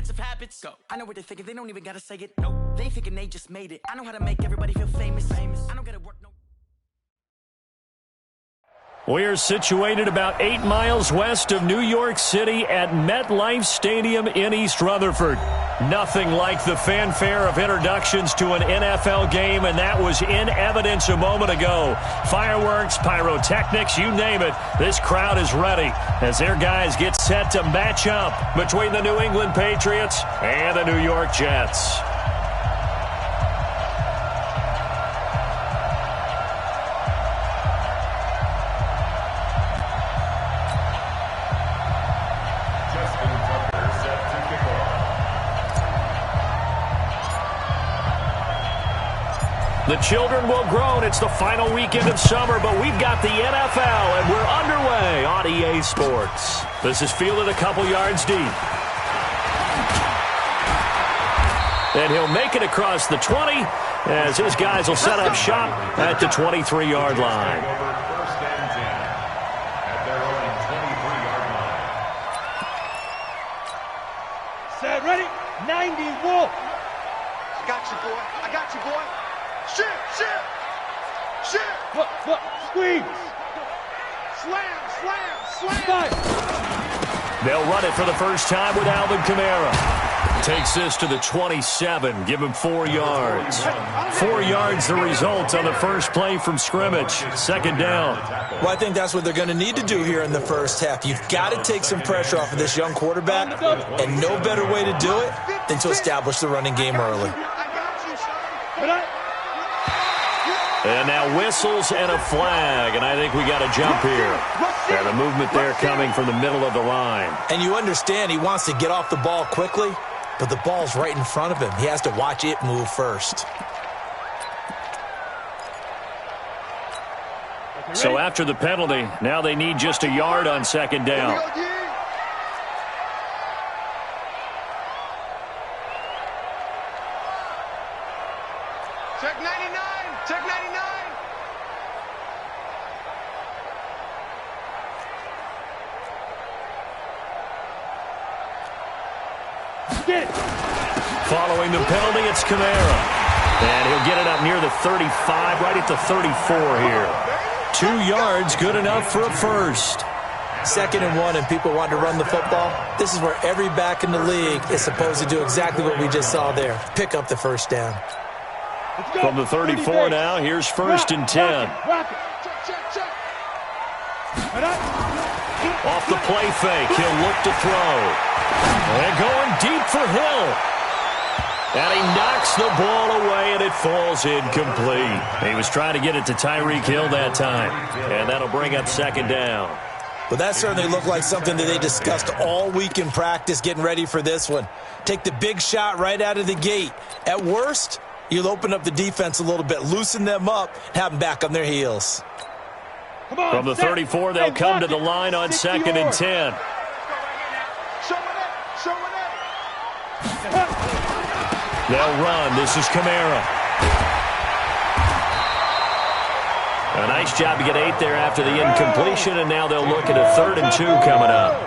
offensive habits. Go. I know what they're thinking, they don't even gotta say it. Nope. They thinking they just made it. I know how to make everybody feel famous. I don't gotta work no. We're situated about 8 miles west of New York City at MetLife Stadium in East Rutherford. Nothing like the fanfare of introductions to an NFL game, and that was in evidence a moment ago. Fireworks, pyrotechnics, you name it. This crowd is ready as their guys get set to match up between the New England Patriots and the New York Jets. The children will groan. It's the final weekend of summer, but we've got the NFL, and we're underway on EA Sports. This is fielded a couple yards deep. And he'll make it across the 20 as his guys will set up shop at the 23-yard line. Set, ready, 90, Wolf. I got you, boy. I got you, boy. Shit! Look, squeeze! Slam! They'll run it for the first time with Alvin Kamara. Takes this to the 27, give him 4 yards. 4 yards the result on the first play from scrimmage. Second down. Well, I think that's what they're going to need to do here in the first half. You've got to take some pressure off of this young quarterback, and no better way to do it than to establish the running game early. And now whistles and a flag, and I think we got a jump here. And the movement there coming from the middle of the line. And you understand he wants to get off the ball quickly, but the ball's right in front of him. He has to watch it move first. So after the penalty, now they need just a yard on second down. Check 99! Check 99! Following the penalty, it's Kamara. And he'll get it up near the 35, right at the 34 here. 2 yards, good enough for a first. 2nd and 1, and people want to run the football. This is where every back in the league is supposed to do exactly what we just saw there. Pick up the first down. From the 34 now, here's 1st and 10. Off the play fake, he'll look to throw. And going deep for Hill. And he knocks the ball away, and it falls incomplete. He was trying to get it to Tyreek Hill that time. And that'll bring up second down. Well, that certainly looked like something that they discussed all week in practice getting ready for this one. Take the big shot right out of the gate. At worst, you'll open up the defense a little bit, loosen them up, have them back on their heels. From the 34, they'll come to the line on 2nd and 10. They'll run. This is Kamara. A nice job to get 8 there after the incompletion, and now they'll look at a 3rd and 2 coming up.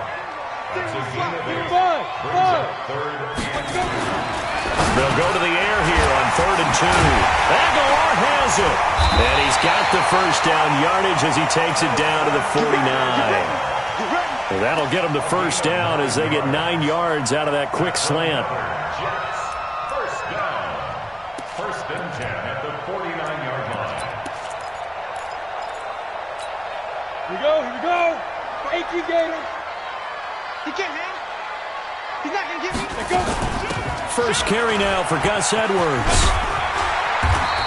They'll go to the air here on 3rd and 2. Aguilar has it. And he's got the first down yardage as he takes it down to the 49. Well, that'll get him the first down as they get 9 yards out of that quick slant. First down. 1st and 10 at the 49-yard line. Here we go. Thank you, Gator. He can't hang. He's not going to get me. Let's go. First carry now for Gus Edwards.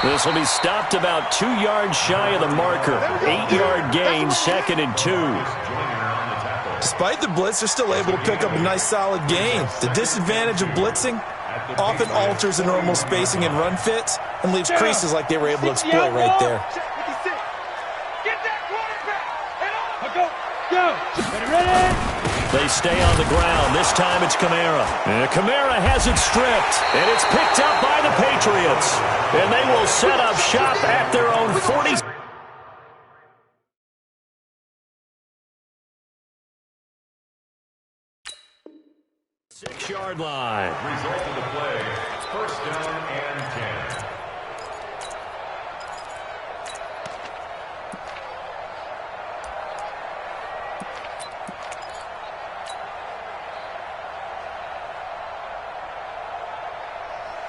This will be stopped about 2 yards shy of the marker. 8-yard gain, 2nd and 2. Despite the blitz, they're still able to pick up a nice solid gain. The disadvantage of blitzing often alters the normal spacing and run fits and leaves creases like they were able to exploit right there. Get that quarterback. Go. Ready? They stay on the ground. This time it's Kamara. And Kamara has it stripped, and it's picked up by the Patriots. And they will set up shop at their own 40. 6-yard line. Result of the play, first down and 10.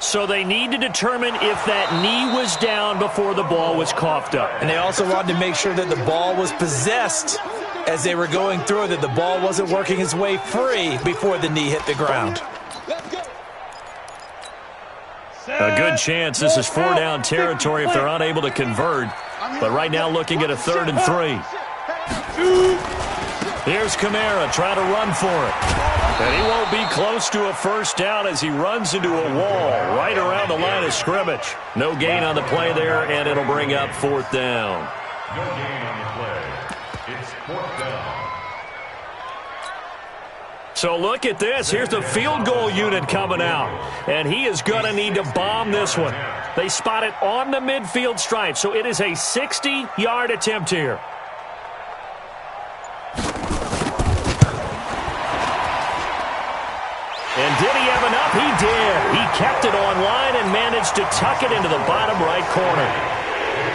So they need to determine if that knee was down before the ball was coughed up. And they also wanted to make sure that the ball was possessed as they were going through, that the ball wasn't working its way free before the knee hit the ground. A good chance this is 4-down territory if they're unable to convert. But right now looking at a 3rd and 3. Here's Kamara trying to run for it. And he won't be close to a first down as he runs into a wall right around the line of scrimmage. No gain on the play there, and it'll bring up 4th down. No gain on the play. It's 4th down. So look at this. Here's the field goal unit coming out. And he is going to need to bomb this one. They spot it on the midfield stripe, so it is a 60-yard attempt here. And did he have enough? He did. He kept it on line and managed to tuck it into the bottom right corner.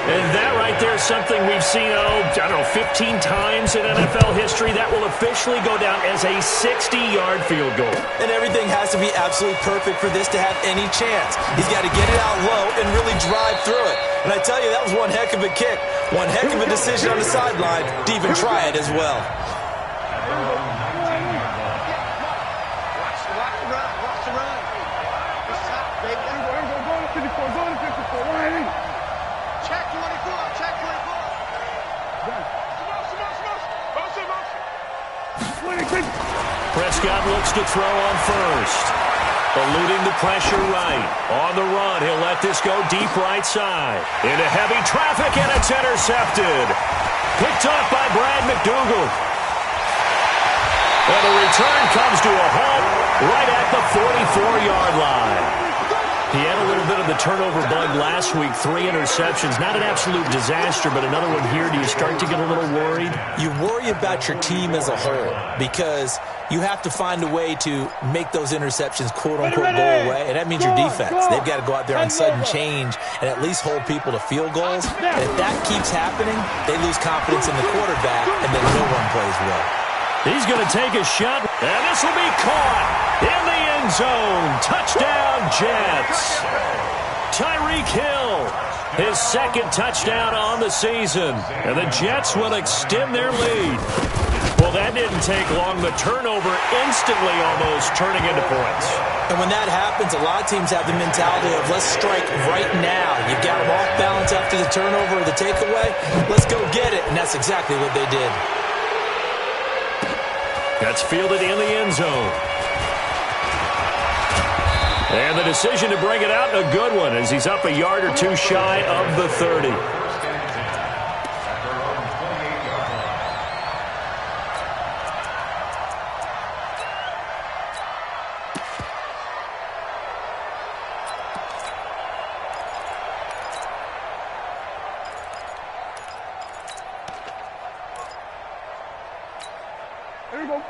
And that right there is something we've seen, 15 times in NFL history. That will officially go down as a 60-yard field goal. And everything has to be absolutely perfect for this to have any chance. He's got to get it out low and really drive through it. And I tell you, that was one heck of a kick. One heck of a decision on the sideline to even try it as well. Prescott looks to throw on first. Eluding the pressure right. On the run, he'll let this go deep right side. Into heavy traffic, and it's intercepted. Picked off by Brad McDougal. And the return comes to a halt right at the 44-yard line. He had a little bit of the turnover bug last week. 3 interceptions. Not an absolute disaster, but another one here. Do you start to get a little worried? You worry about your team as a whole because you have to find a way to make those interceptions, quote-unquote, go away. And that means your defense. They've got to go out there on sudden change and at least hold people to field goals. And if that keeps happening, they lose confidence in the quarterback, and then no one plays well. He's going to take a shot, and this will be caught in the end zone. Touchdown, Jets. Tyreek Hill, his 2nd touchdown on the season. And the Jets will extend their lead. Well, that didn't take long. The turnover instantly almost turning into points. And when that happens, a lot of teams have the mentality of let's strike right now. You've got them off balance after the turnover or the takeaway. Let's go get it. And that's exactly what they did. That's fielded in the end zone. And the decision to bring it out, a good one, as he's up a yard or two shy of the 30.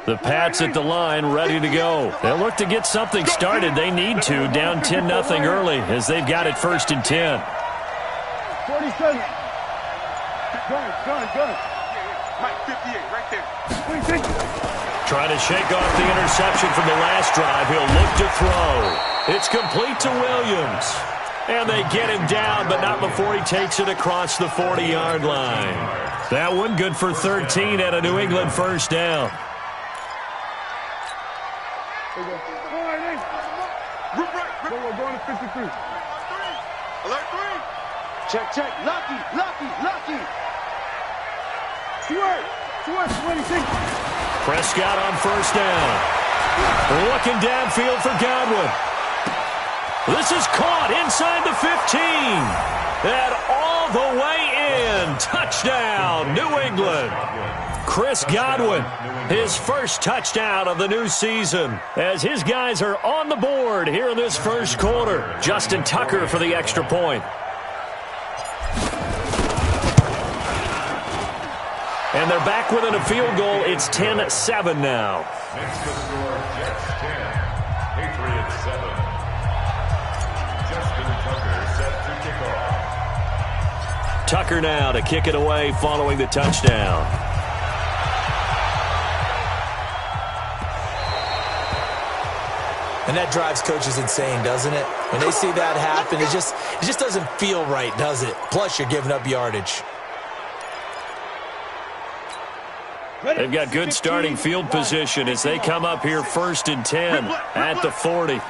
The Pats at the line, ready to go. They'll look to get something started. They need to, down 10-0 early, as they've got it 1st and 10. 47. Gun. Mike, 58, right there. Trying to shake off the interception from the last drive. He'll look to throw. It's complete to Williams. And they get him down, but not before he takes it across the 40-yard line. That one good for 13 at a New England first down. Going to 53. Alert 3. Check. Lucky. Stewart, 26. Prescott on first down. Looking downfield for Godwin. This is caught inside the 15. And all the way in. Touchdown, New England. Chris Godwin, his first touchdown of the new season, as his guys are on the board here in this first quarter. Justin Tucker for the extra point. And they're back within a field goal. It's 10-7 now. Makes the score Jets 10, Tucker now to kick it away following the touchdown. And that drives coaches insane, doesn't it? When they see that happen, it just doesn't feel right, does it? Plus, you're giving up yardage. They've got good starting field position as they come up here 1st and 10 at the 40.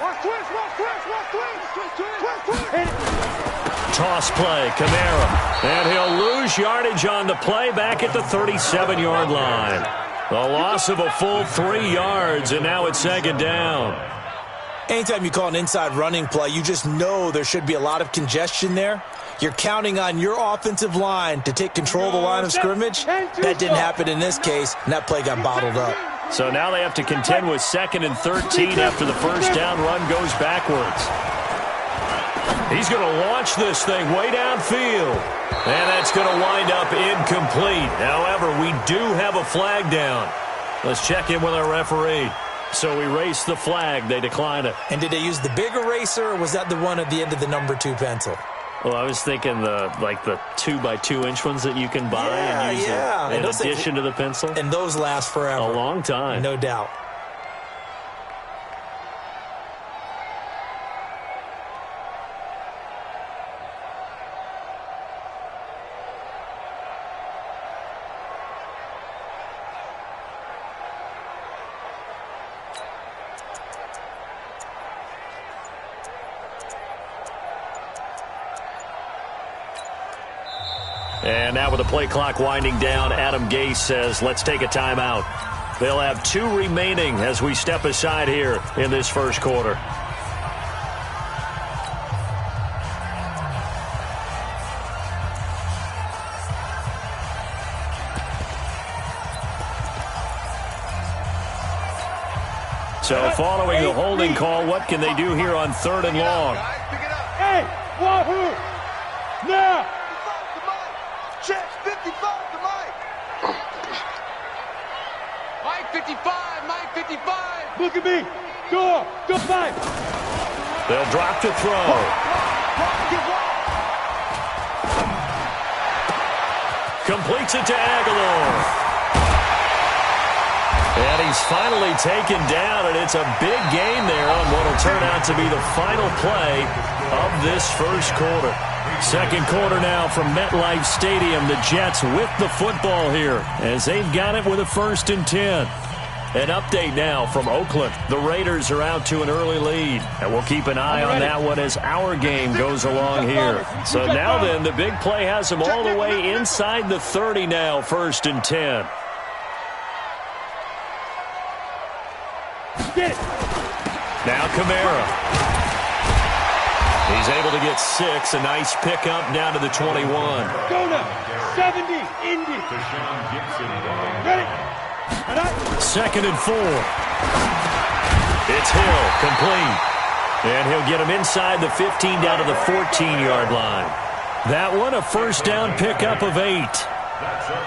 Toss play, Kamara. And he'll lose yardage on the play back at the 37-yard line. The loss of a full 3 yards, and now it's 2nd down. Anytime you call an inside running play, you just know there should be a lot of congestion there. You're counting on your offensive line to take control of the line of scrimmage. That didn't happen in this case, and that play got bottled up. So now they have to contend with 2nd and 13 after the first down run goes backwards. He's going to launch this thing way downfield. And that's going to wind up incomplete. However, we do have a flag down. Let's check in with our referee. So we race the flag. They decline it. And did they use the big eraser, or was that the one at the end of the number 2 pencil? Well, I was thinking the 2x2-inch ones that you can buy and use in addition to the pencil. And those last forever. A long time. No doubt. And now with the play clock winding down, Adam Gase says, let's take a timeout. They'll have 2 remaining as we step aside here in this first quarter. So following the holding call, what can they do here on 3rd and long? Hey, Wahoo! Now! Check 55 to Mike. Mike 55, Mike 55. Look at me. Go, Mike. They'll drop to throw. Completes it to Aguilar. And he's finally taken down, and it's a big gain there on what will turn out to be the final play of this first quarter. Second quarter now from MetLife Stadium. The Jets with the football here as they've got it with a 1st and 10. An update now from Oakland. The Raiders are out to an early lead, and we'll keep an eye on that one as our game goes along here. So now then, the big play has them all the way inside the 30 now, 1st and 10. Now Kamara. He's able to get 6. A nice pickup down to the 21. Go now. 70. Indy. Ready. 2nd and 4. It's Hill. Complete. And he'll get him inside the 15 down to the 14-yard line. That one a first down pickup of 8.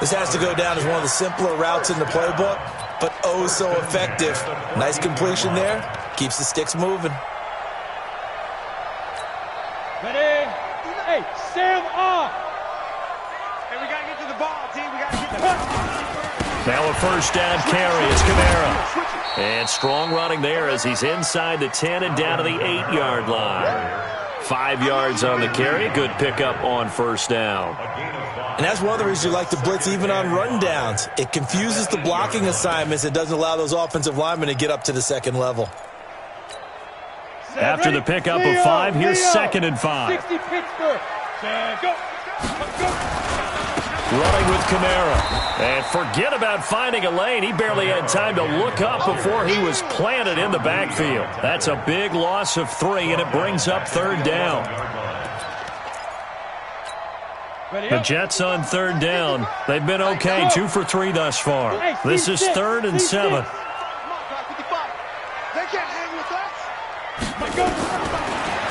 This has to go down as one of the simpler routes in the playbook, but oh so effective. Nice completion there. Keeps the sticks moving. Ready? Hey, Sam off. Hey, we got to get to the ball, team. We got to get to the ball. Now a first down carry. It's Kamara. And strong running there as he's inside the 10 and down to the 8-yard line. 5 yards on the carry. Good pickup on first down. And that's one of the reasons you like to blitz even on rundowns. It confuses the blocking assignments. It doesn't allow those offensive linemen to get up to the second level. After the pickup of 5, here's 2nd and 5. 60 Pittsburgh. Go. Running with Kamara. And forget about finding a lane. He barely had time to look up before he was planted in the backfield. That's a big loss of 3, and it brings up 3rd down. The Jets on 3rd down. They've been okay, 2 for 3 thus far. This is 3rd and 7.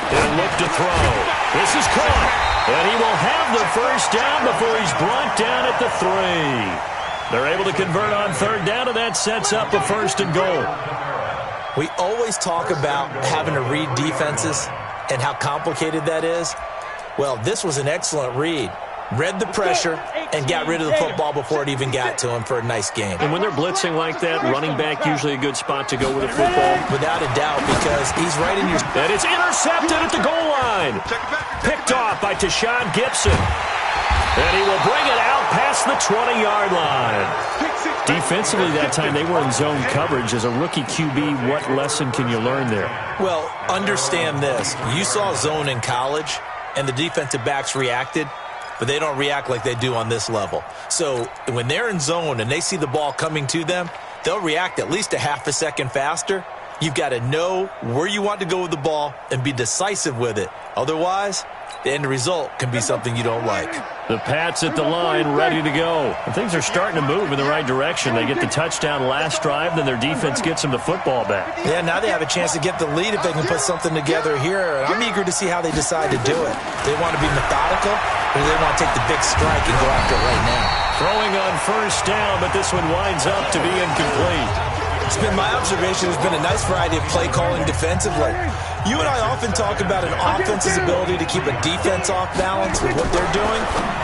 He'll look to throw. This is caught. And he will have the first down before he's brought down at the 3. They're able to convert on 3rd down, and that sets up a 1st and goal. We always talk about having to read defenses and how complicated that is. Well, this was an excellent read. read the pressure, and got rid of the football before it even got to him for a nice game. And when they're blitzing like that, running back usually a good spot to go with the football. Without a doubt, because he's right in your... And it's intercepted at the goal line. Picked off by Tashawn Gibson. And he will bring it out past the 20-yard line. Defensively that time, they were in zone coverage. As a rookie QB, what lesson can you learn there? Well, understand this. You saw zone in college, and the defensive backs reacted, but they don't react like they do on this level. So when they're in zone and they see the ball coming to them, they'll react at least a half a second faster. You've got to know where you want to go with the ball and be decisive with it. Otherwise, the end result can be something you don't like. The Pats at the line, ready to go. And things are starting to move in the right direction. They get the touchdown last drive, then their defense gets them the football back. Yeah, now they have a chance to get the lead if they can put something together here. I'm eager to see how they decide to do it. They want to be methodical, or do they want to take the big strike and go after it right now? Throwing on first down, but this one winds up to be incomplete. It's been my observation. There's been a nice variety of play calling defensively. You and I often talk about an offense's ability to keep a defense off balance with what they're doing.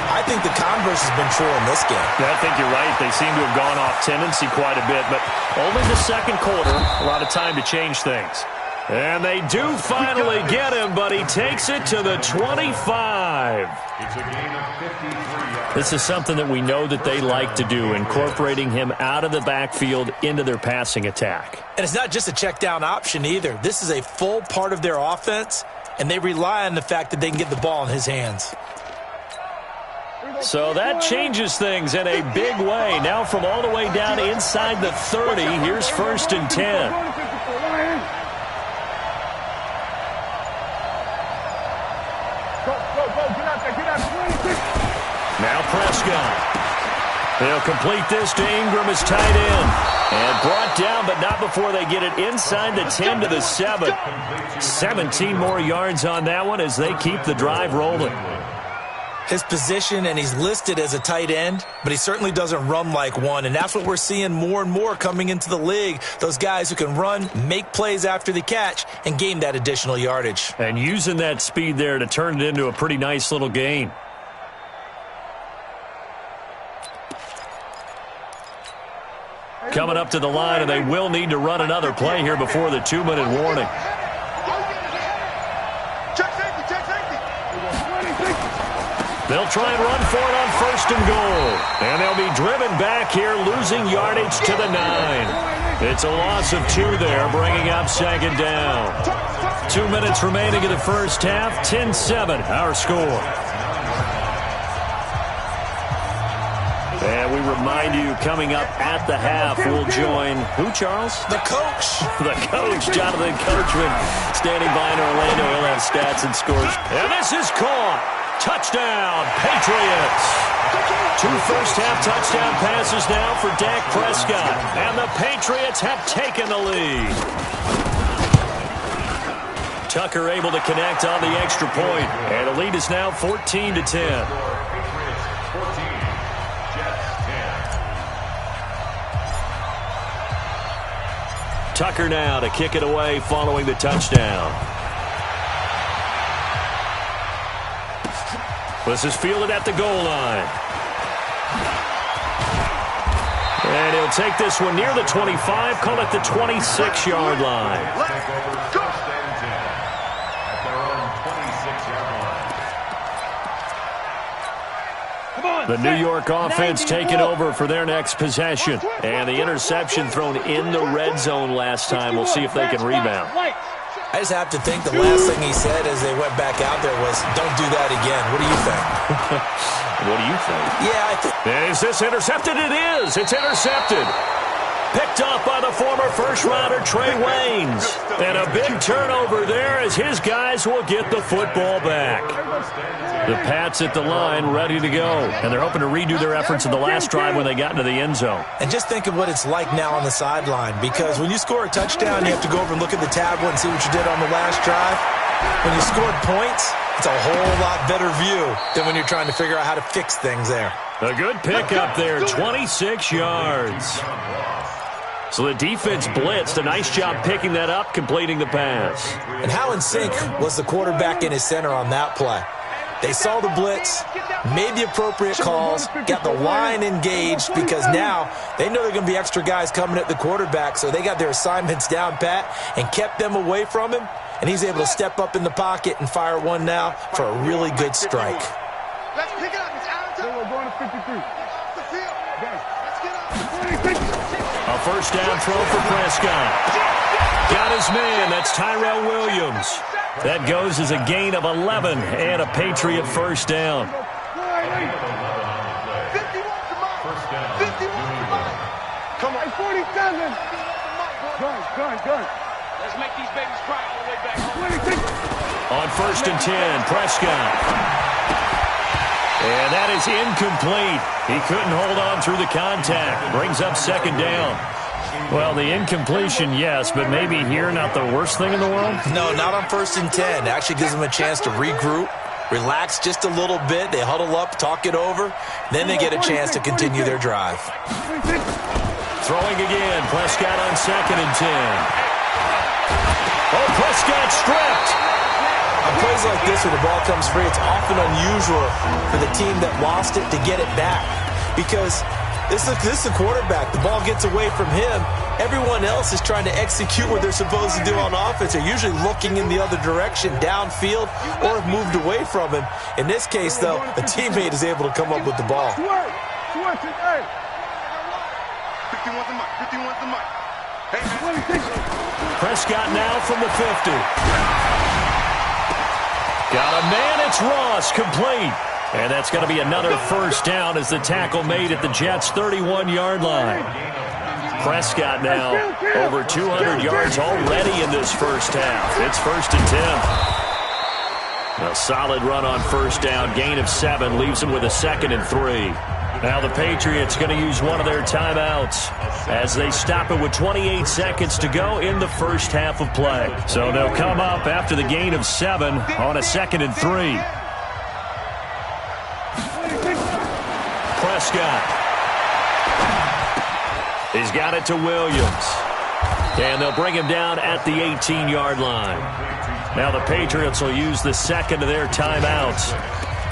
I think the converse has been true in this game. Yeah, I think you're right. They seem to have gone off tendency quite a bit, but only the second quarter, a lot of time to change things. And they do finally get him, but he takes it to the 25. It's a gain of 53. This is something that we know that they like to do, incorporating him out of the backfield into their passing attack. And it's not just a check down option either. This is a full part of their offense, and they rely on the fact that they can get the ball in his hands. So that changes things in a big way. Now from all the way down inside the 30, here's 1st and 10. Now Prescott. They'll complete this to Ingram as tight end. And brought down, but not before they get it inside the 10 to the 7. 17 more yards on that one as they keep the drive rolling. His position, and he's listed as a tight end, but he certainly doesn't run like one, and that's what we're seeing more and more coming into the league. Those guys who can run, make plays after the catch, and gain that additional yardage. And using that speed there to turn it into a pretty nice little gain. Coming up to the line, and they will need to run another play here before the 2-minute warning. They'll try and run for it on 1st and goal. And they'll be driven back here, losing yardage to the 9. It's a loss of 2 there, bringing up 2nd down. 2 minutes remaining in the first half, 10-7, our score. And we remind you, coming up at the half, we'll join who, Charles? The coach. The coach, Jonathan Coachman, standing by in Orlando. He'll have stats and scores. And this is caught. Touchdown, Patriots. 2 first-half touchdown passes now for Dak Prescott. And the Patriots have taken the lead. Tucker able to connect on the extra point. And the lead is now 14-10. Tucker now to kick it away following the touchdown. This is fielded at the goal line. And he'll take this one near the 25, call it the 26-yard line. The New York offense taking over for their next possession. And the interception thrown in the red zone last time. We'll see if they can rebound. I just have to think the last thing he said as they went back out there was, don't do that again. What do you think? What do you think? Yeah, I think. Is this intercepted? It is. It's intercepted. Picked up by the former first-rounder Trey Waynes. And a big turnover there as his guys will get the football back. The Pats at the line ready to go. And they're hoping to redo their efforts in the last drive when they got into the end zone. And just think of what it's like now on the sideline. Because when you score a touchdown, you have to go over and look at the tablet and see what you did on the last drive. When you scored points, it's a whole lot better view than when you're trying to figure out how to fix things there. A good pickup there, 26 yards. So the defense blitzed. A nice job picking that up, completing the pass. And how in sync was the quarterback in his center on that play? They saw the blitz, made the appropriate calls, got the line engaged because now they know there are going to be extra guys coming at the quarterback, so they got their assignments down pat and kept them away from him, and he's able to step up in the pocket and fire one now for a really good strike. Let's pick it up. It's out of time. We're going to 53. Off the field. Let's get up. A first down throw for Prescott. Got his man. That's Tyrell Williams. That goes as a gain of 11 and a Patriot first down. 51 to Mike. 51 to Mike. Come on. 47. Gun. Let's make these babies cry all the way back home. On first and 10, Prescott. And that is incomplete. He couldn't hold on through the contact. Brings up second down. Well, the incompletion, yes, but maybe here not the worst thing in the world? No, not on first and 10. It actually gives them a chance to regroup, relax just a little bit. They huddle up, talk it over. Then they get a chance to continue their drive. Throwing again. Prescott on second and 10. Oh, Prescott stripped. On plays like this where the ball comes free, it's often unusual for the team that lost it to get it back because this is a quarterback. The ball gets away from him. Everyone else is trying to execute what they're supposed to do on offense. They're usually looking in the other direction, downfield, or have moved away from him. In this case, though, a teammate is able to come up with the ball. 51 to Mike. 51 to Mike. Hey, Prescott now from the 50. Got a man. It's Ross, complete. And that's going to be another first down as the tackle made at the Jets' 31-yard line. Prescott now over 200 yards already in this first half. It's first and 10. A solid run on first down. Gain of 7 leaves him with a second and 3. Now the Patriots going to use one of their timeouts as they stop it with 28 seconds to go in the first half of play. So they'll come up after the gain of 7 on a second and 3. Prescott. He's got it to Williams. And they'll bring him down at the 18-yard line. Now the Patriots will use the second of their timeouts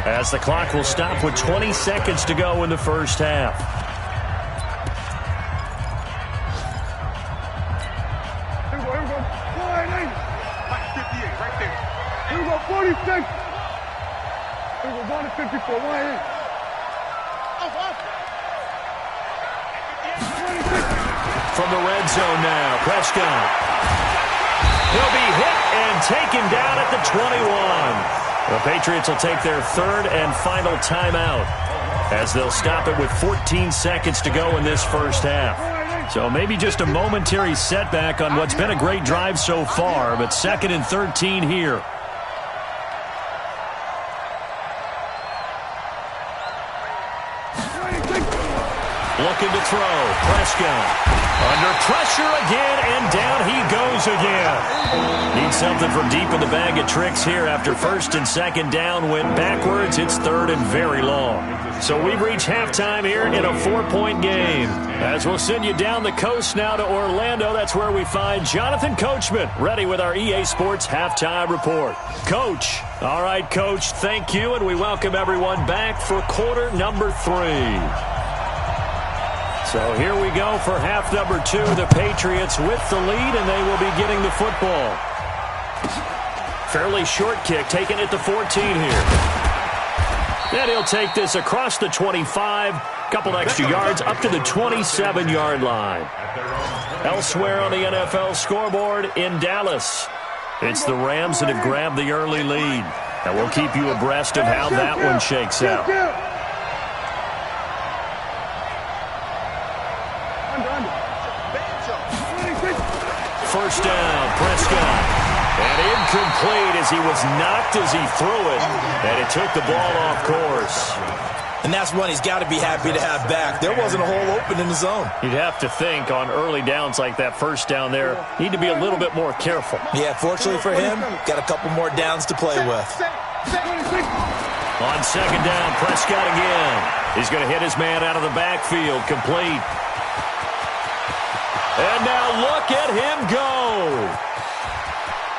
as the clock will stop with 20 seconds to go in the first half. Here we go. 58 right there. Here we go, 46. Here we go, 54. 1 From the red zone now, Prescott. He'll be hit and taken down at the 21. The Patriots will take their third and final timeout as they'll stop it with 14 seconds to go in this first half. So maybe just a momentary setback on what's been a great drive so far, but second and 13 here. Looking to throw. Prescott. Under pressure again, and down he goes again. Needs something from deep in the bag of tricks here after first and second down went backwards. It's third and very long. So we've reached halftime here in a 4-point game. As we'll send you down the coast now to Orlando, that's where we find Jonathan Coachman, ready with our EA Sports halftime report. Coach. All right, Coach, thank you, and we welcome everyone back for quarter number 3. So here we go for half number 2. The Patriots with the lead, and they will be getting the football. Fairly short kick, taken at the 14 here. And he'll take this across the 25, couple extra yards up to the 27-yard line. Elsewhere on the NFL scoreboard in Dallas, it's the Rams that have grabbed the early lead. And we'll keep you abreast of how that one shakes out. First down, Prescott. And incomplete as he was knocked as he threw it. And it took the ball off course. And that's one he's got to be happy to have back. There wasn't a hole open in the zone. You'd have to think on early downs like that first down there, need to be a little bit more careful. Yeah, fortunately for him, got a couple more downs to play with. On second down, Prescott again. He's going to hit his man out of the backfield, complete. And now look at him go.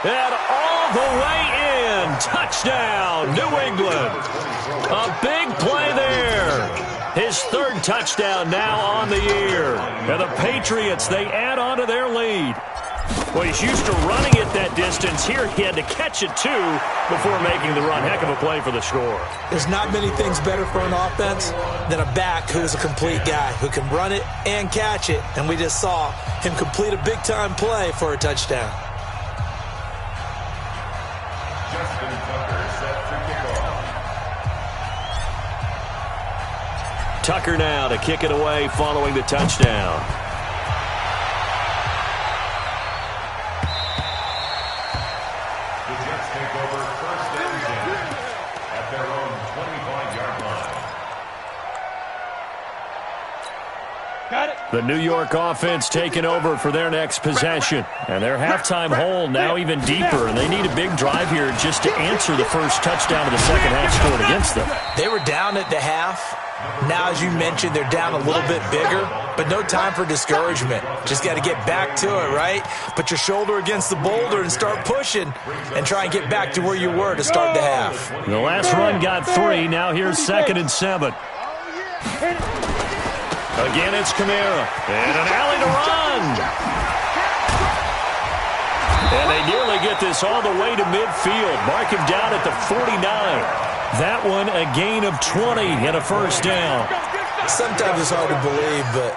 And all all the way in. Touchdown, New England. A big play there. His third touchdown now on the year. And the Patriots, they add on to their lead. Well, he's used to running it that distance. Here he had to catch it, too, before making the run. Heck of a play for the score. There's not many things better for an offense than a back who is a complete guy, who can run it and catch it. And we just saw him complete a big-time play for a touchdown. Justin Tucker set for kickoff. Tucker now to kick it away following the touchdown. The New York offense taking over for their next possession. And their halftime hole now even deeper. And they need a big drive here just to answer the first touchdown of the second half scored against them. They were down at the half. Now, as you mentioned, they're down a little bit bigger. But no time for discouragement. Just got to get back to it, right? Put your shoulder against the boulder and start pushing. And try and get back to where you were to start the half. The last run got 3. Now here's 2nd and 7. Again, it's Kamara. And an alley to run. And they nearly get this all the way to midfield. Mark him down at the 49. That one a gain of 20 and a first down. Sometimes it's hard to believe, but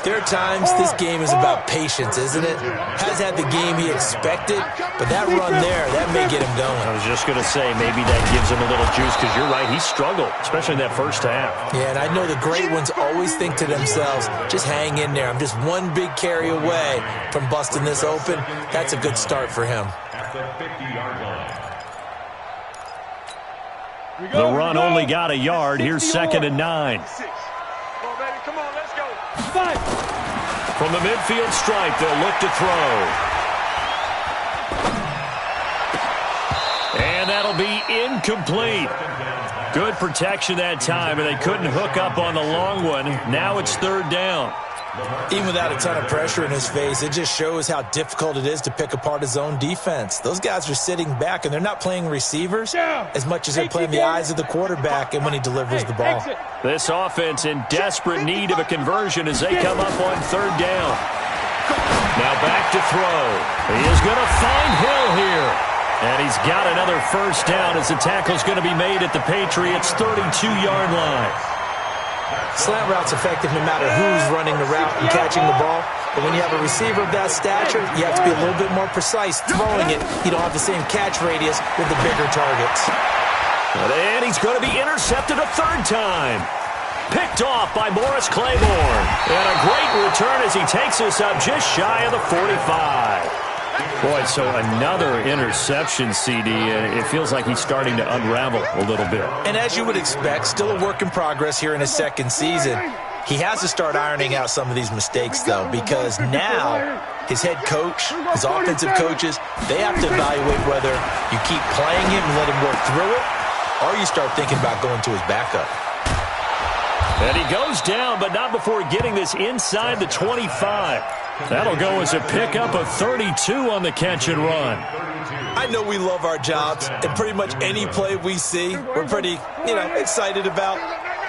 there are times this game is about patience, isn't it? Hasn't had the game he expected, but that run there, that may get him going. I was just going to say, maybe that gives him a little juice, because you're right, he struggled, especially in that first half. Yeah, and I know the great ones always think to themselves, just hang in there. I'm just one big carry away from busting this open. That's a good start for him. At the 50-yard line. The run only got a yard. Here's 2nd and 9. Come on, let's go. From the midfield stripe, they'll look to throw. And that'll be incomplete. Good protection that time, and they couldn't hook up on the long one. Now it's 3rd down. Even without a ton of pressure in his face, it just shows how difficult it is to pick apart his own defense. Those guys are sitting back, and they're not playing receivers as much as they're playing the eyes of the quarterback and when he delivers the ball. This offense in desperate need of a conversion as they come up on 3rd down. Now back to throw. He is going to find Hill here. And he's got another first down as the tackle's going to be made at the Patriots' 32-yard line. Slant route's effective no matter who's running the route and catching the ball. But when you have a receiver of that stature, you have to be a little bit more precise throwing it. You don't have the same catch radius with the bigger targets. And he's going to be intercepted a 3rd time. Picked off by Morris Claiborne. And a great return as he takes us up just shy of the 45. Boy, so another interception, CD. It feels like he's starting to unravel a little bit. And as you would expect, still a work in progress here in his 2nd season. He has to start ironing out some of these mistakes, though, because now his head coach, his offensive coaches, they have to evaluate whether you keep playing him and let him work through it, or you start thinking about going to his backup. And he goes down, but not before getting this inside the 25. That'll go as a pickup of 32 on the catch and run. I know we love our jobs, and pretty much any play we see, we're pretty, excited about.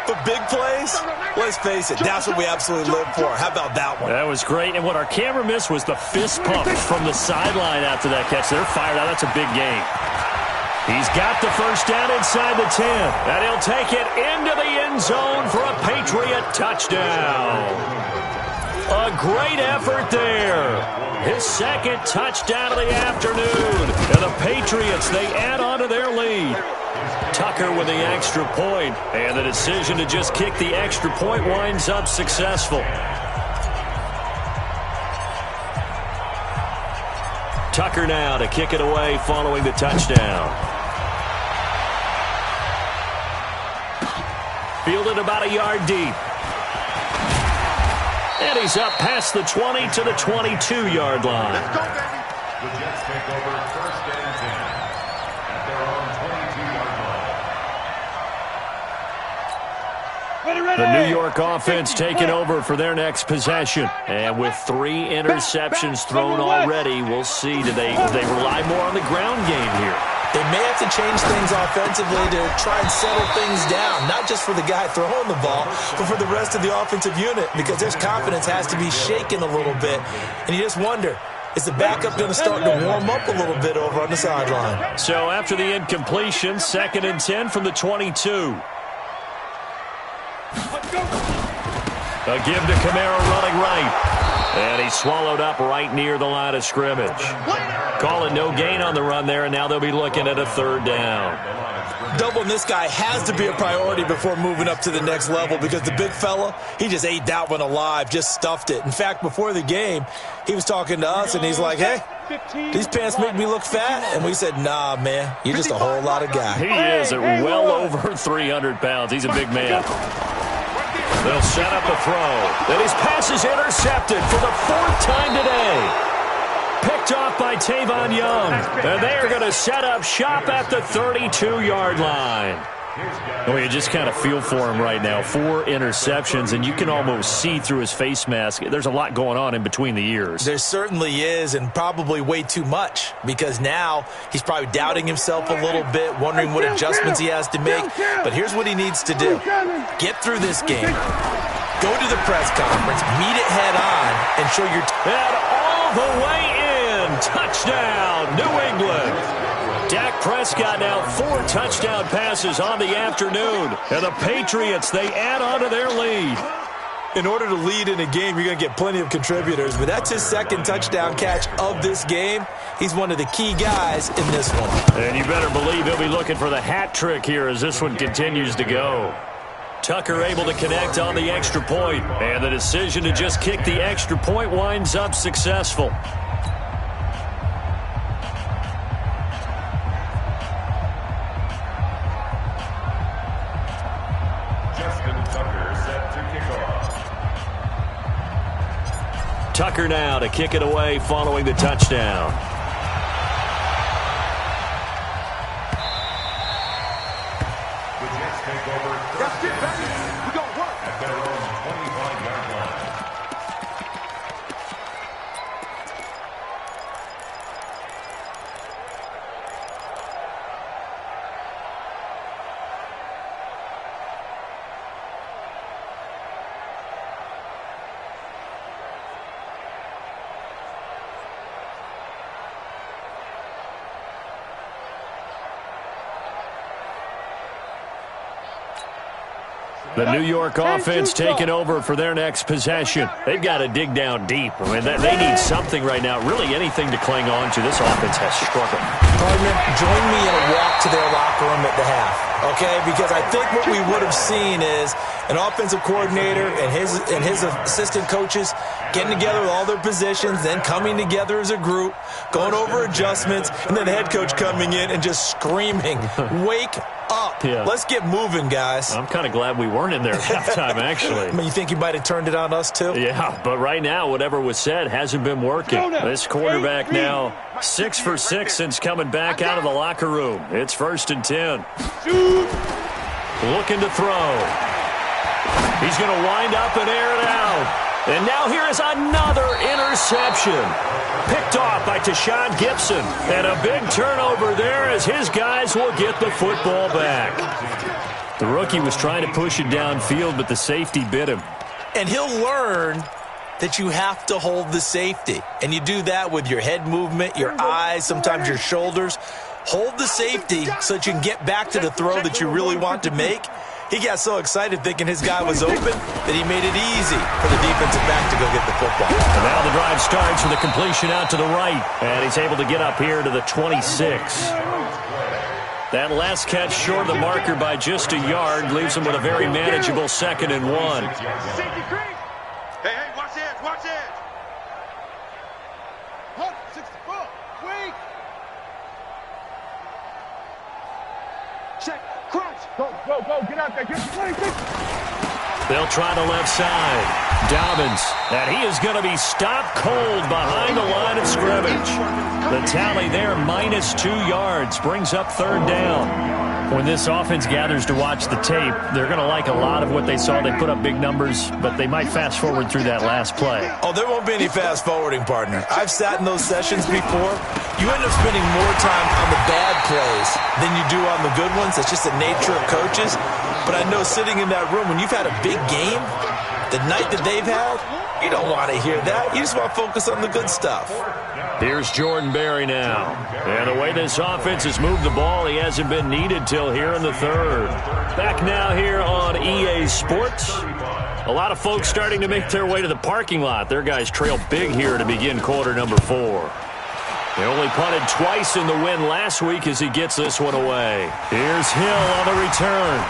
But big plays, let's face it, that's what we absolutely live for. How about that one? That was great, and what our camera missed was the fist pump from the sideline after that catch. They're fired out. That's a big game. He's got the first down inside the 10, and he'll take it into the end zone for a Patriot touchdown. A great effort there. His 2nd touchdown of the afternoon. And the Patriots, they add on to their lead. Tucker with the extra point, and the decision to just kick the extra point winds up successful. Tucker now to kick it away following the touchdown. Fielded about a yard deep. And he's up past the 20 to the 22-yard line. Let's go, baby. The Jets take over 1st and 10 at their own 22-yard line. The New York offense taking over for their next possession. And with 3 interceptions thrown already, we'll see. Do they rely more on the ground game here? They may have to change things offensively to try and settle things down, not just for the guy throwing the ball, but for the rest of the offensive unit, because their confidence has to be shaken a little bit. And you just wonder, is the backup going to start to warm up a little bit over on the sideline? So after the incompletion, 2nd and 10 from the 22. A give to Kamara running right. And he's swallowed up right near the line of scrimmage. Calling no gain on the run there, and now they'll be looking at a 3rd down. Doubling this guy has to be a priority before moving up to the next level, because the big fella, he just ate that one alive, just stuffed it. In fact, before the game, he was talking to us, and he's like, hey, these pants make me look fat. And we said, nah, man, you're just a whole lot of guy. He is at well over 300 pounds. He's a big man. They'll set up a throw. And his pass is intercepted for the 4th time today. Picked off by Tavon Young. And they are going to set up shop at the 32-yard line. Well, you just kind of feel for him right now. 4 interceptions, and you can almost see through his face mask. There's a lot going on in between the ears. There certainly is, and probably way too much, because now he's probably doubting himself a little bit, wondering what adjustments he has to make. But here's what he needs to do. Get through this game. Go to the press conference, meet it head on, and show your... And all the way in. Touchdown, New England. Dak Prescott now 4 touchdown passes on the afternoon. And the Patriots, they add on to their lead. In order to lead in a game, you're going to get plenty of contributors. But that's his 2nd touchdown catch of this game. He's one of the key guys in this one. And you better believe he'll be looking for the hat trick here as this one continues to go. Tucker able to connect on the extra point. And the decision to just kick the extra point winds up successful. Tucker now to kick it away following the touchdown. The Jets take over. That's it, baby. We got work. At their own 25-yard line. The New York offense taking over for their next possession. They've got to dig down deep. I mean, they need something right now, really anything to cling on to. This offense has struggled. Partner, join me in a walk to their locker room at the half, okay? Because I think what we would have seen is an offensive coordinator and his assistant coaches getting together with all their positions, then coming together as a group, going over adjustments, and then the head coach coming in and just screaming, wake up. Yeah. Let's get moving, guys. I'm kind of glad we weren't in there at halftime, actually. I mean, you think you might have turned it on us, too? Yeah, but right now, whatever was said hasn't been working. This quarterback now 6 for 6 since coming back out of the locker room. It's 1st and 10. Looking to throw. He's going to wind up and air it out. And now here is another interception. Picked off by Tashawn Gibson. And a big turnover there as his guys will get the football back. The rookie was trying to push it downfield, but the safety bit him. And he'll learn that you have to hold the safety. And you do that with your head movement, your eyes, sometimes your shoulders. Hold the safety so that you can get back to the throw that you really want to make. He got so excited thinking his guy was open that he made it easy for the defensive back to go get the football. And now the drive starts with a completion out to the right. And he's able to get up here to the 26. That last catch short of the marker by just a yard leaves him with a very manageable 2nd and 1. Hey, watch it, watch it. 64, wait. Check, crunch. Go, get out there, get 26. They'll try the left side. Dobbins, and he is going to be stopped cold behind the line of scrimmage. The tally there, -2 yards, brings up 3rd down. When this offense gathers to watch the tape, they're going to like a lot of what they saw. They put up big numbers, but they might fast forward through that last play. Oh, there won't be any fast forwarding, partner. I've sat in those sessions before. You end up spending more time on the bad plays than you do on the good ones. It's just the nature of coaches. But I know sitting in that room, when you've had a big game, the night that they've had, you don't want to hear that. You just want to focus on the good stuff. Here's Jordan Berry now. And the way this offense has moved the ball, he hasn't been needed till here in the third. Back now here on EA Sports. A lot of folks starting to make their way to the parking lot. Their guys trail big here to begin quarter number 4. They only punted twice in the win last week as he gets this one away. Here's Hill on the return.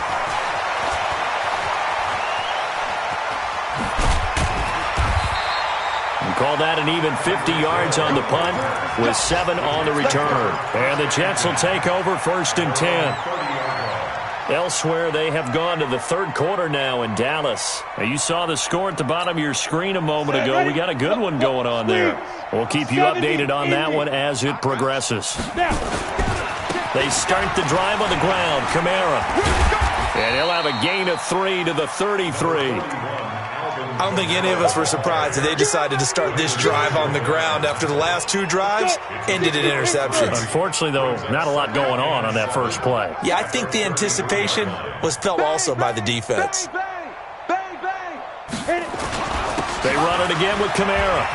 Call that an even 50 yards on the punt with 7 on the return. And the Jets will take over 1st and 10. Elsewhere, they have gone to the third quarter now in Dallas. Now, you saw the score at the bottom of your screen a moment ago. We got a good one going on there. We'll keep you updated on that one as it progresses. They start the drive on the ground. Kamara. And he'll have a gain of 3 to the 33. I don't think any of us were surprised that they decided to start this drive on the ground after the last 2 drives ended in interceptions. Unfortunately, though, not a lot going on that first play. Yeah, I think the anticipation was felt also by the defense. They run it again with Kamara.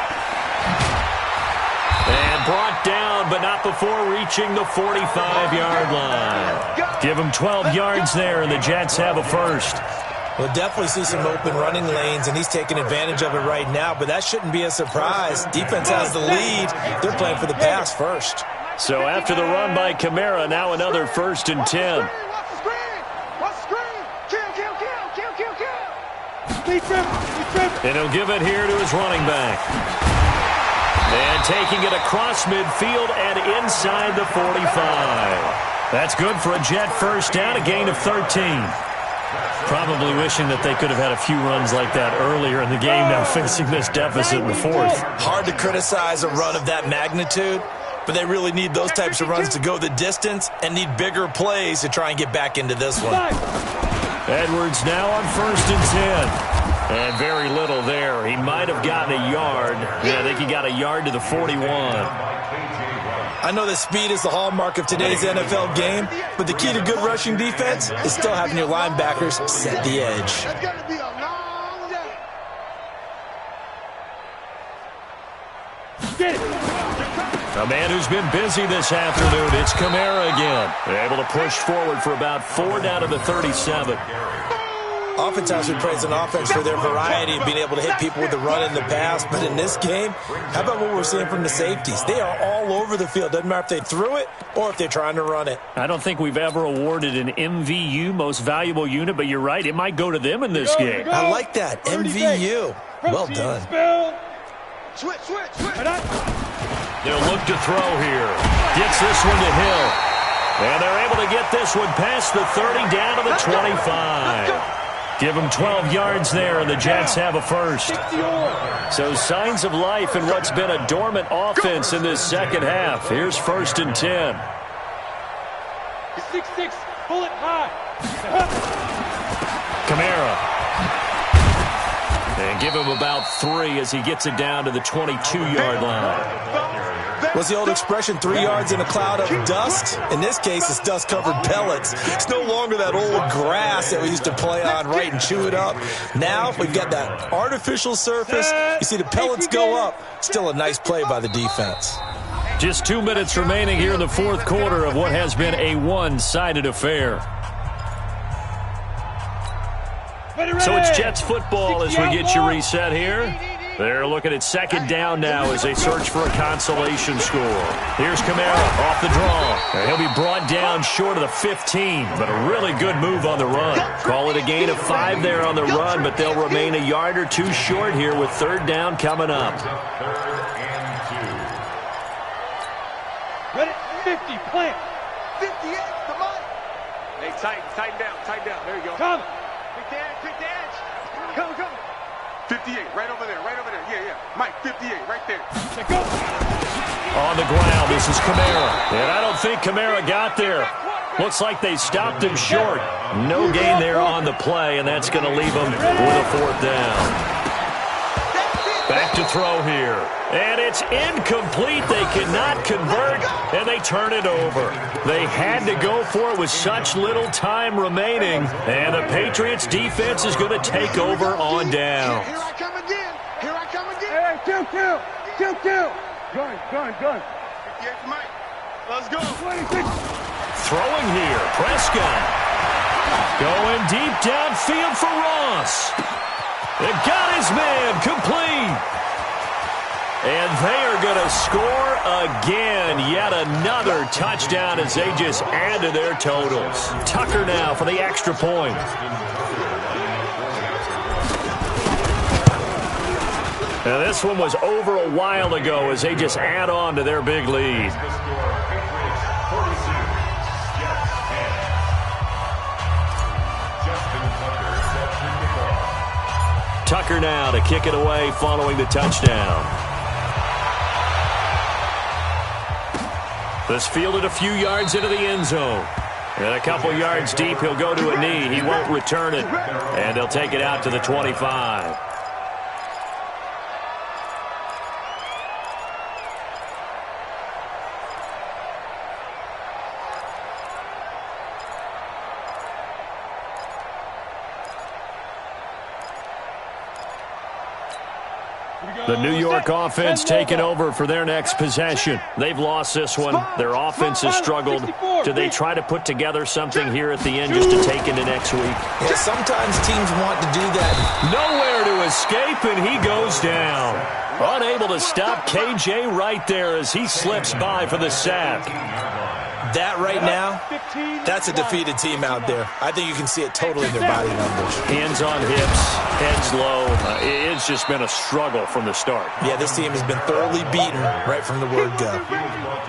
And brought down, but not before reaching the 45-yard line. Give them 12 yards there, and the Jets have a first. We'll definitely see some open running lanes, and he's taking advantage of it right now, but that shouldn't be a surprise. Defense has the lead. They're playing for the pass first. So after the run by Kamara, now another 1st and 10. And he'll give it here to his running back. And taking it across midfield and inside the 45. That's good for a Jet first down, a gain of 13. Probably wishing that they could have had a few runs like that earlier in the game, now facing this deficit in the fourth. Hard to criticize a run of that magnitude, but they really need those types of runs to go the distance and need bigger plays to try and get back into this one. Edwards now on 1st and 10. And very little there. He might have gotten a yard. Yeah, I think he got a yard to the 41. I know that speed is the hallmark of today's NFL game, but the key to good rushing defense is still having your linebackers set the edge. That's gonna be a long day. Get it. A man who's been busy this afternoon. It's Kamara again. Able to push forward for about 4 down to the 37. Oftentimes we praise an offense for their variety of being able to hit people with the run in the pass, but in this game, how about what we're seeing from the safeties? They are all over the field. Doesn't matter if they threw it or if they're trying to run it. I don't think we've ever awarded an MVU, most valuable unit, but you're right, it might go to them in this game. I like that. MVU. Well done. Switch. They'll look to throw here. Gets this one to Hill. And they're able to get this one past the 30 down to the 25. Give them 12 yards there, and the Jets have a first. So signs of life in what's been a dormant offense in this second half. Here's 1st and 10. 6-6, pull it high. Kamara. And give him about 3 as he gets it down to the 22-yard line. What's the old expression, 3 yards in a cloud of dust? In this case, it's dust-covered pellets. It's no longer that old grass that we used to play on, right, and chew it up. Now we've got that artificial surface. You see the pellets go up. Still a nice play by the defense. Just 2 minutes remaining here in the fourth quarter of what has been a one-sided affair. So it's Jets football as we get you reset here. They're looking at 2nd down now as they search for a consolation score. Here's Kamara off the draw. And he'll be brought down short of the 15, but a really good move on the run. Call it a gain of 5 there on the run, but they'll remain a yard or 2 short here with 3rd down coming up. 3rd and 2. Ready? 50, plant. 58, come on. Hey, tighten down. There you go. Come. Quick dance. Come. 58, right over there. Yeah. Mike, 58, right there. On the ground, this is Kamara. And I don't think Kamara got there. Looks like they stopped him short. No gain there on the play, and that's going to leave him with a 4th down. Back to throw here. And it's incomplete. They cannot convert, and they turn it over. They had to go for it with such little time remaining, and the Patriots' defense is going to take over on downs. Here I come again. Here I come again. Hey, kill. Gun. Yes, Mike. Let's go. 26. Throwing here, Prescott. Going deep downfield for Ross. It got his man complete. And they are going to score again. Yet another touchdown as they just add to their totals. Tucker now for the extra point. Now this one was over a while ago as they just add on to their big lead. Tucker now to kick it away following the touchdown. This fielded a few yards into the end zone. And a couple yards deep, he'll go to a knee. He won't return it. And they'll take it out to the 25. The New York offense taking over for their next possession. They've lost this one. Their offense has struggled. Do they try to put together something here at the end just to take into next week? Yeah, sometimes teams want to do that. Nowhere to escape, and he goes down. Unable to stop KJ right there as he slips by for the sack. That right now, that's a defeated team out there. I think you can see it totally in their body numbers. Hands on hips, heads low. It's just been a struggle from the start. Yeah, this team has been thoroughly beaten right from the word go.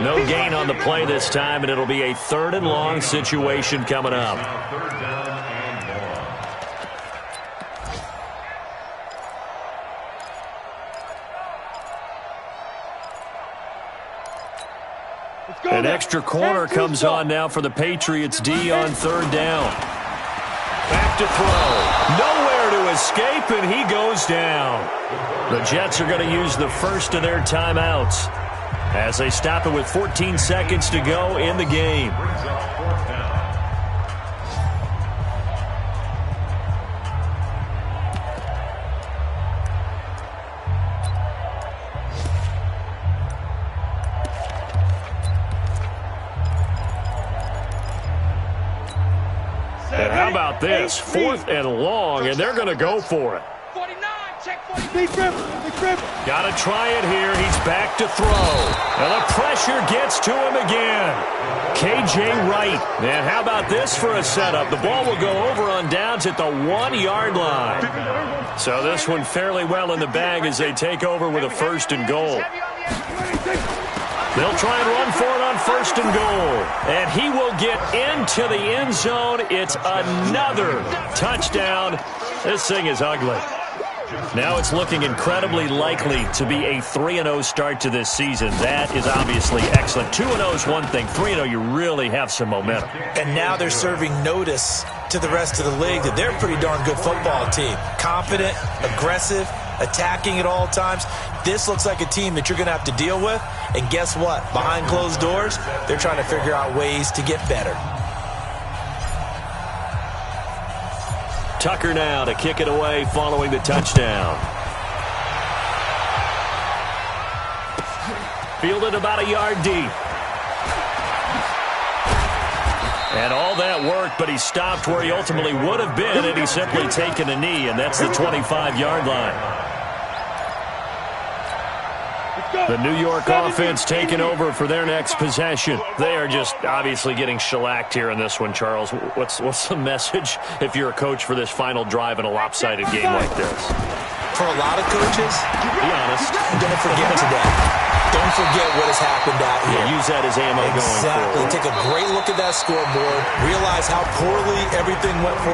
No gain on the play this time, and it'll be a 3rd and long situation coming up. An extra corner comes on now for the Patriots D on 3rd down. Back to throw. Nowhere to escape, and he goes down. The Jets are going to use the first of their timeouts as they stop it with 14 seconds to go in the game. And how about this? 4th and long, and they're going to go for it. 49, check 49. Big dribble. Got to try it here. He's back to throw. And the pressure gets to him again. KJ Wright. And how about this for a setup? The ball will go over on downs at the 1-yard line. So this one fairly well in the bag as they take over with a 1st and goal. They'll try and run for it on 1st and goal. And he will get into the end zone. It's another touchdown. This thing is ugly. Now it's looking incredibly likely to be a 3-0 start to this season. That is obviously excellent. 2-0 is one thing. 3-0, you really have some momentum. And now they're serving notice to the rest of the league that they're a pretty darn good football team. Confident, aggressive, attacking at all times. This looks like a team that you're going to have to deal with. And guess what? Behind closed doors, they're trying to figure out ways to get better. Tucker now to kick it away following the touchdown. Fielded about a yard deep. And all that worked, but he stopped where he ultimately would have been had he simply taken a knee, and that's the 25-yard line. The New York offense taking over for their next possession. They are just obviously getting shellacked here in this one, Charles. What's the message if you're a coach for this final drive in a lopsided game like this? For a lot of coaches, be honest. Don't forget today. Don't forget what has happened out here. Yeah, use that as ammo going forward. Exactly. Take a great look at that scoreboard. Realize how poorly everything went for